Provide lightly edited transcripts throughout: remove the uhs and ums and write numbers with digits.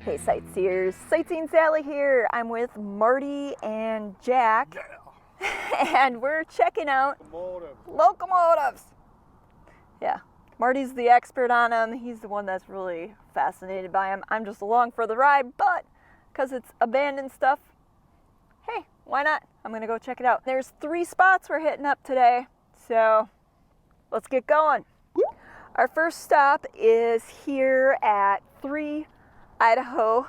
Hey sightseers, Sightseeing Sally here. I'm with Marty and Jack, and we're checking out locomotives. Yeah, Marty's the expert on them. He's the one that's really fascinated by them. I'm just along for the ride, but because it's abandoned stuff, hey, why not? I'm gonna go check it out. There's 3 spots we're hitting up today, so let's get going. Our first stop is here at 3 Idaho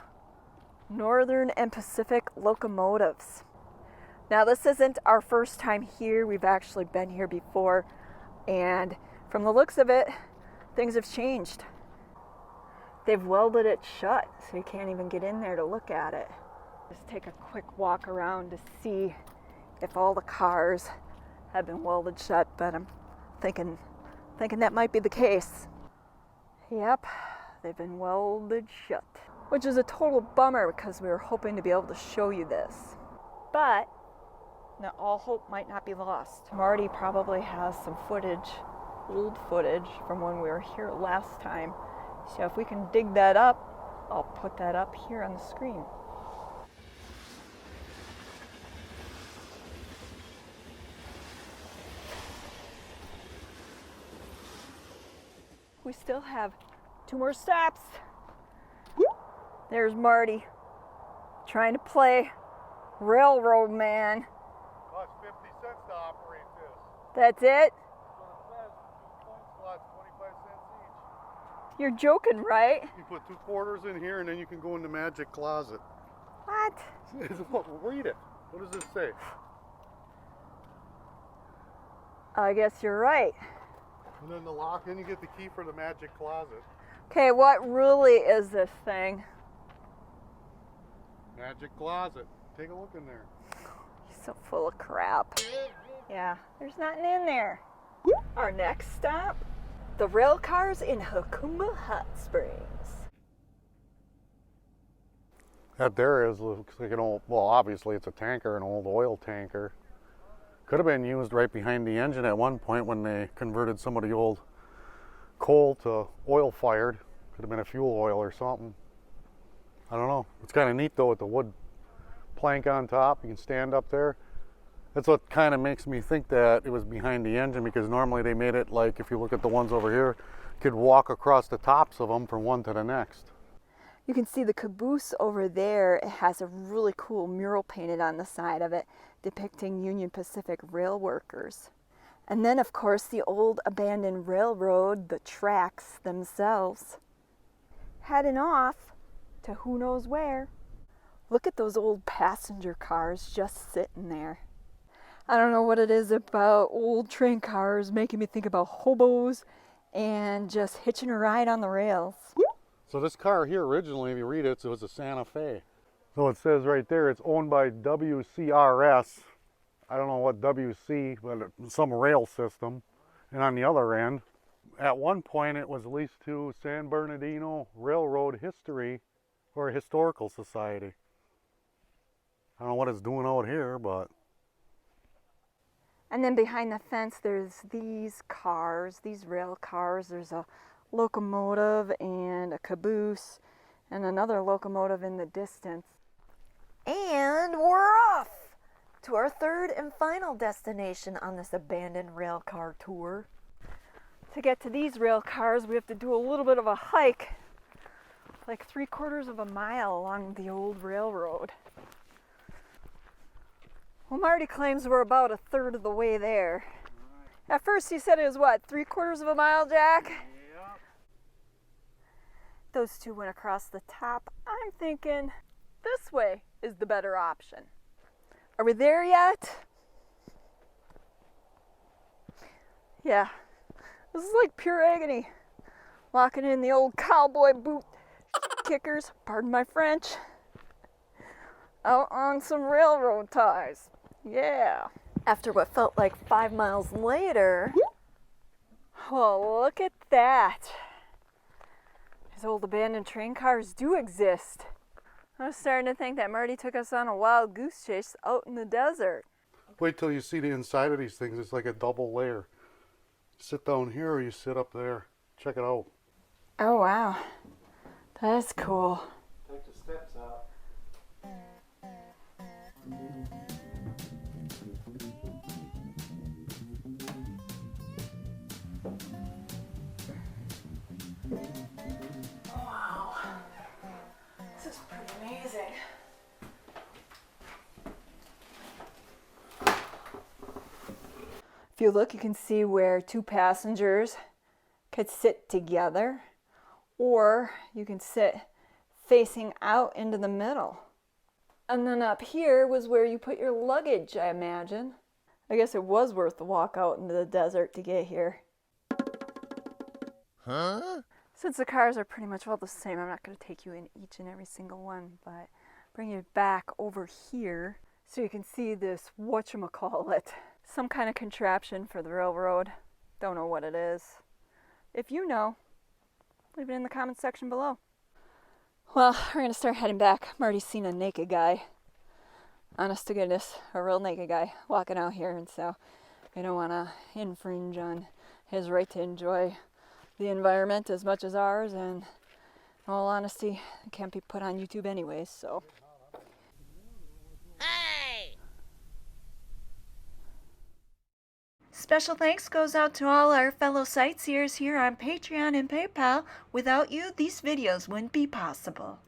Northern and Pacific locomotives. Now this isn't our first time here. We've actually been here before, and from the looks of it, things have changed. They've welded it shut, so you can't even get in there to look at it. Just take a quick walk around to see if all the cars have been welded shut, but I'm thinking that might be the case. Yep. They've been welded shut, which is a total bummer because we were hoping to be able to show you this. But now all hope might not be lost. Marty probably has some footage, old footage from when we were here last time. So if we can dig that up, I'll put that up here on the screen. We still have 2 more stops. There's Marty trying to play railroad man. Costs 50 cents to operate this. That's it? That's what it says. 2 coin slots, 25 cents each. You're joking, right? You put 2 quarters in here and then you can go in the magic closet. What? Read it. What does it say? I guess you're right. And then the lock, then you get the key for the magic closet. Okay, what really is this thing? Magic closet. Take a look in there. You're so full of crap. Yeah, there's nothing in there. Our next stop, the rail cars in Hocumba Hot Springs. That there looks like an old, well, obviously it's a tanker, an old oil tanker. Could have been used right behind the engine at one point when they converted some of the old coal to oil fired. Could have been a fuel oil or something. I don't know. It's kind of neat though with the wood plank on top. You can stand up there. That's what kind of makes me think that it was behind the engine, because normally they made it like, if you look at the ones over here, you could walk across the tops of them from one to the next. You can see the caboose over there. It has a really cool mural painted on the side of it depicting Union Pacific rail workers. And then of course the old abandoned railroad, the tracks themselves, heading off to who knows where. Look at those old passenger cars just sitting there. I don't know what it is about old train cars making me think about hobos and just hitching a ride on the rails. So this car here originally, if you read it, it was a Santa Fe. So it says right there, it's owned by WCRS. I don't know what WC, but some rail system. And on the other end, at one point it was leased to San Bernardino Railroad History or Historical Society. I don't know what it's doing out here, but. And then behind the fence there's these cars, these rail cars. There's a locomotive and a caboose and another locomotive in the distance. And we're off to our 3rd and final destination on this abandoned rail car tour. To get to these rail cars, we have to do a little bit of a hike, like 3/4 of a mile along the old railroad. Well, Marty claims we're about 1/3 of the way there. At first he said it was what, 3/4 of a mile, Jack? Yep. Those 2 went across the top. I'm thinking this way is the better option. Are we there yet? Yeah, this is like pure agony. Walking in the old cowboy boot kickers, pardon my French, out on some railroad ties. Yeah. After what felt like 5 miles later, well, look at that. These old abandoned train cars do exist. I was starting to think that Marty took us on a wild goose chase out in the desert. Wait till you see the inside of these things. It's like a double layer. Sit down here or you sit up there. Check it out. Oh, wow. That's cool. Like to If you look, you can see where two passengers could sit together, or you can sit facing out into the middle. And then up here was where you put your luggage, I imagine. I guess it was worth the walk out into the desert to get here. Huh? Since the cars are pretty much all the same, I'm not going to take you in each and every single one, but bring you back over here so you can see this whatchamacallit. Some kind of contraption for the railroad. Don't know what it is. If you know, leave it in the comments section below. Well, we're going to start heading back. Marty's seen a naked guy. Honest to goodness, a real naked guy walking out here, and so I don't want to infringe on his right to enjoy the environment as much as ours, and in all honesty, it can't be put on YouTube anyways, so. Hey! Special thanks goes out to all our fellow sightseers here on Patreon and PayPal. Without you, these videos wouldn't be possible.